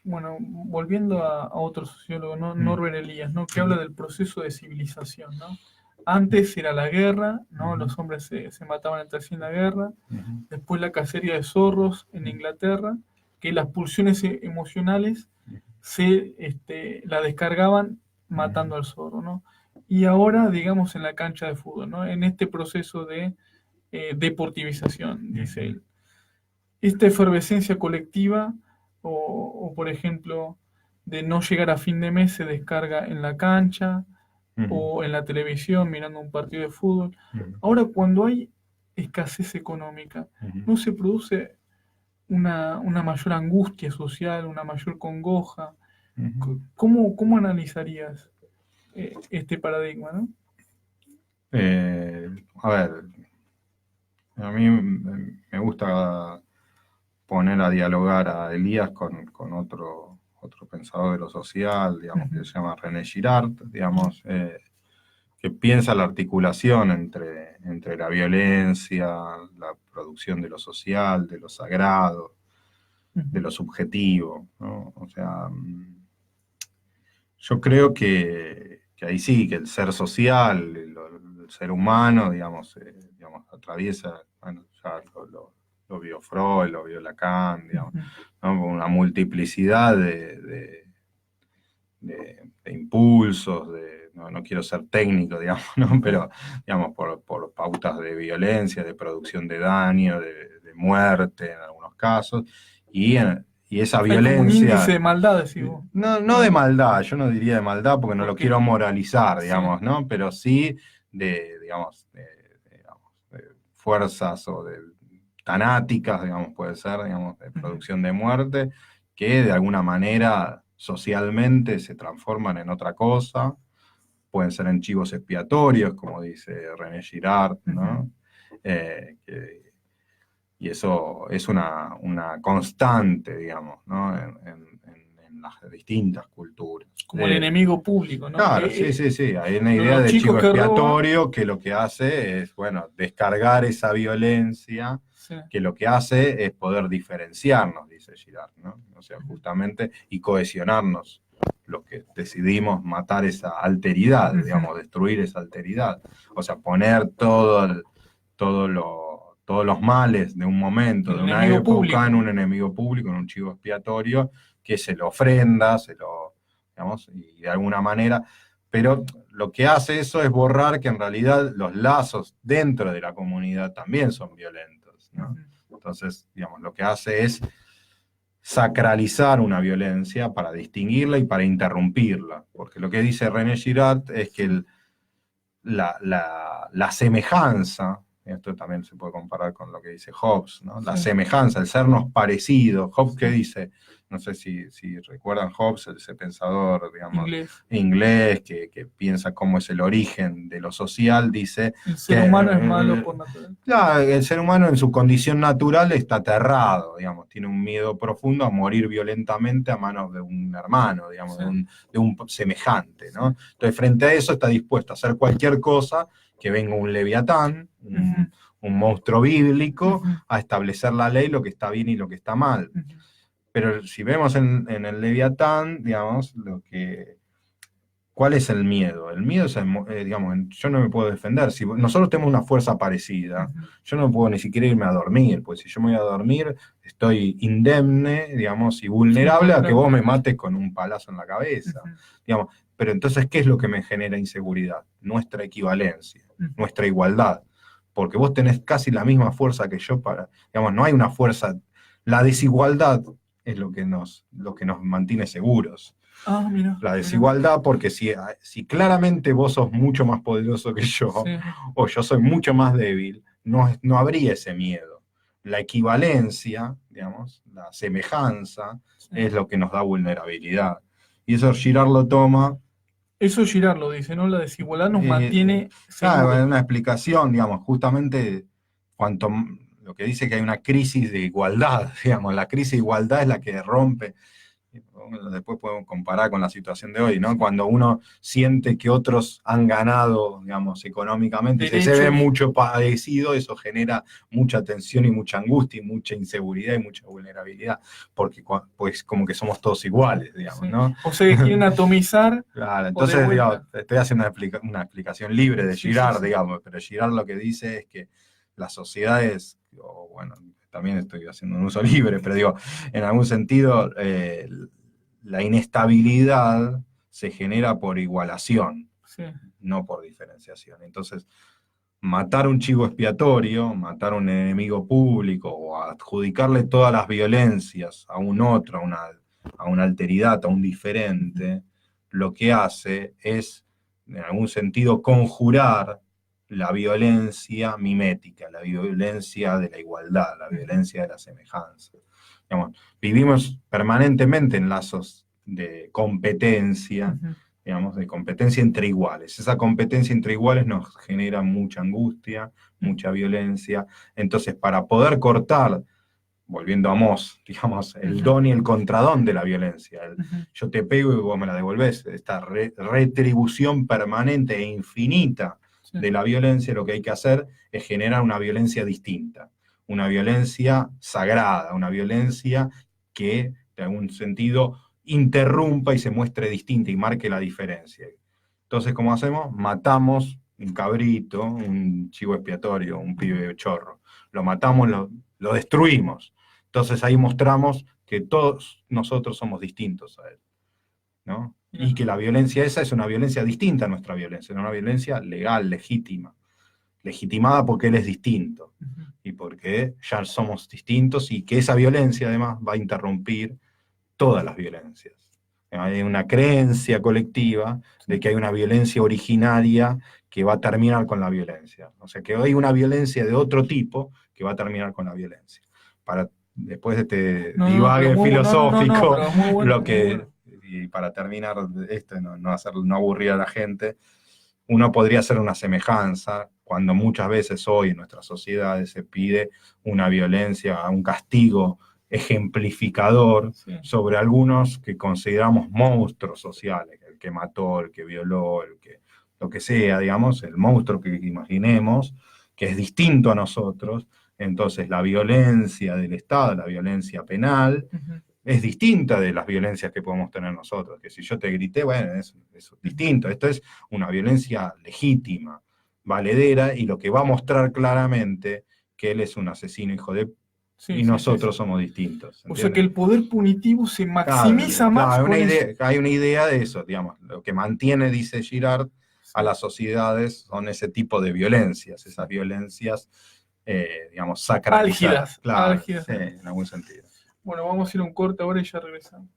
bueno, volviendo a otro sociólogo, ¿no? Mm, Norbert Elias, ¿no? Que habla mm, del proceso de civilización, ¿no? Antes era la guerra, ¿no? ujú, Los hombres se mataban entre sí en la guerra. ujú, Después la cacería de zorros en ujú, Inglaterra, que las pulsiones emocionales la descargaban ujú, matando al zorro, ¿no? Y ahora, digamos, en la cancha de fútbol, ¿no? En este proceso de deportivización, dice ujú, él. Esta efervescencia colectiva, por ejemplo, de no llegar a fin de mes se descarga en la cancha ujú, o en la televisión mirando un partido de fútbol. ujú, Ahora, cuando hay escasez económica, ujú, ¿no se produce una mayor angustia social, una mayor congoja? ujú. ¿Cómo analizarías este paradigma, no? Eh, a ver, a mí me gusta poner a dialogar a Elías con otro pensador de lo social, digamos, que Ujú, se llama René Girard, digamos, que piensa la articulación entre la violencia, la producción de lo social, de lo sagrado, de ujú, lo subjetivo, ¿no? O sea, yo creo que ahí sí, que el ser social, el ser humano, digamos, atraviesa, bueno, ya lo vio Freud, lo vio Lacan, digamos, ujú, ¿no? Una multiplicidad de impulsos, no quiero ser técnico, digamos, ¿no? ujú. Pero, digamos, por pautas de violencia, de producción de daño, de muerte en algunos casos, y esa Hay como un índice violencia, de maldad, decís vos. no de Ah, maldad, yo no diría de maldad porque no lo ok. quiero moralizar, Sí. digamos, ¿no? Pero sí digamos, de fuerzas o de tanáticas, digamos, puede ser, digamos, de Ujú, producción de muerte, que de alguna manera socialmente se transforman en otra cosa, pueden ser en chivos expiatorios, como dice René Girard, ujú. ¿no? Y eso es una constante, digamos, ¿no? En las distintas culturas. Como el enemigo público, ¿no? Claro, sí, sí, sí. Hay una idea Los de chicos chivo que roban, expiatorio que lo que hace es, bueno, descargar esa violencia, sí. que lo que hace es poder diferenciarnos, dice Girard, ¿no? O sea, justamente, y cohesionarnos, los que decidimos matar esa alteridad, Ujú. digamos, destruir esa alteridad. O sea, poner todos los males de un momento, El de una enemigo época, en público. un enemigo público, en un chivo expiatorio, que se lo ofrenda, digamos, y de alguna manera, pero lo que hace eso es borrar que en realidad los lazos dentro de la comunidad también son violentos, ¿no? Ujú, Entonces, digamos, lo que hace es sacralizar una violencia para distinguirla y para interrumpirla, porque lo que dice René Girard es que sí. la semejanza, esto también se puede comparar con lo que dice Hobbes, ¿no? La Sí, semejanza, el sernos parecidos. Hobbes, ¿qué sí. dice? No sé si recuerdan Hobbes, ese pensador, digamos, Inglés. inglés, que piensa cómo es el origen de lo social, dice El ser que humano es malo por naturaleza. claro, el ser humano en su condición natural está aterrado, digamos, tiene un miedo profundo a morir violentamente a manos de un hermano, digamos, Sí, de un semejante, sí. ¿no? Entonces, frente a eso está dispuesto a hacer cualquier cosa que venga un leviatán, Ujú, un monstruo bíblico, ujú, a establecer la ley, lo que está bien y lo que está mal. ujú, Pero si vemos en el leviatán, digamos, ¿cuál es el miedo? El miedo es, digamos, yo no me puedo defender. Si nosotros tenemos una fuerza parecida, ujú. yo no puedo ni siquiera irme a dormir, pues si yo me voy a dormir, estoy indemne, digamos, y Sí, vulnerable a que vos vulnerable. me mates con un palazo en la cabeza, Ujú, digamos. Pero entonces, ¿qué es lo que me genera inseguridad? Nuestra equivalencia, ujú. nuestra igualdad. Porque vos tenés casi la misma fuerza que yo para, digamos, no hay una fuerza, la desigualdad es lo que nos mantiene seguros. Ah, mira, La mira. desigualdad, porque si claramente vos sos mucho más poderoso que yo, Sí, o yo soy mucho más débil, no habría ese miedo. La equivalencia, digamos, la semejanza, sí. es lo que nos da vulnerabilidad. Y eso Girard lo toma, Eso Girard lo dice, ¿no? La desigualdad nos eh, mantiene claro, en seguros. una explicación, digamos, justamente cuanto lo que dice que hay una crisis de igualdad, digamos, la crisis de igualdad es la que rompe. Después podemos comparar con la situación de hoy, ¿no? Cuando uno siente que otros han ganado, digamos, económicamente, y se ve Derechos. mucho padecido, eso genera mucha tensión y mucha angustia y mucha inseguridad y mucha vulnerabilidad, porque pues como que somos todos iguales, digamos, Sí. ¿no? O sea que quieren atomizar Claro, o de entonces, digamos, vuelta. estoy haciendo una explicación libre de Sí, sí, Girard, sí. digamos, pero Girard lo que dice es que las sociedades, o bueno, también estoy haciendo un uso libre, pero digo, en algún sentido, la inestabilidad se genera por igualación, Sí. no por diferenciación. Entonces, matar un chivo expiatorio, matar un enemigo público o adjudicarle todas las violencias a un otro, a una alteridad, a un diferente, lo que hace es, en algún sentido, conjurar la violencia mimética, la violencia de la igualdad, la violencia de la semejanza. Digamos, vivimos permanentemente en lazos de competencia, Ujú. digamos, de competencia entre iguales. Esa competencia entre iguales nos genera mucha angustia, mucha violencia. Entonces, para poder cortar, volviendo a Moss, digamos, el Ujú. don y el contradón de la violencia, Ujú. yo te pego y vos me la devolvés, esta retribución permanente e infinita Sí. de la violencia, lo que hay que hacer es generar una violencia distinta, una violencia sagrada, una violencia que, de algún sentido, interrumpa y se muestre distinta y marque la diferencia. Entonces, ¿cómo hacemos? Matamos un cabrito, un chivo expiatorio, un pibe chorro. Lo matamos, lo destruimos. Entonces ahí mostramos que todos nosotros somos distintos a él, ¿no? Y Mira. que la violencia esa es una violencia distinta a nuestra violencia, una violencia legal, legítima, legitimada porque él es distinto Ujú. y porque ya somos distintos y que esa violencia además va a interrumpir todas las violencias. Hay una creencia colectiva de Sí. que hay una violencia originaria que va a terminar con la violencia. O sea, que hay una violencia de otro tipo que va a terminar con la violencia. Para, después de este No, no, pero divague muy bueno. No, no, no, no, filosófico, pero es muy bueno, lo muy que, bueno. y para terminar esto, no aburrir a la gente, uno podría hacer una semejanza cuando muchas veces hoy en nuestras sociedades se pide una violencia, un castigo ejemplificador Sí. sobre algunos que consideramos monstruos sociales, el que mató, el que violó, lo que sea, digamos, el monstruo que imaginemos, que es distinto a nosotros. Entonces la violencia del Estado, la violencia penal, Ujú. es distinta de las violencias que podemos tener nosotros. Que si yo te grité, bueno, es Ujú. distinto. Esto es una violencia legítima, valedera, y lo que va a mostrar claramente que él es un asesino hijo de... Sí, y sí, sí, nosotros sí. somos distintos, O sea que ¿entiendes? el poder punitivo se Claro, maximiza claro, más con eso. hay una idea de eso, digamos. Lo que mantiene, dice Girard, a Sí, las sociedades son ese tipo de violencias, sí. esas violencias, digamos, sacralizadas. Álgidas, Claro, álgidas. sí, en algún sentido. Bueno, vamos a ir a un corte ahora y ya regresamos.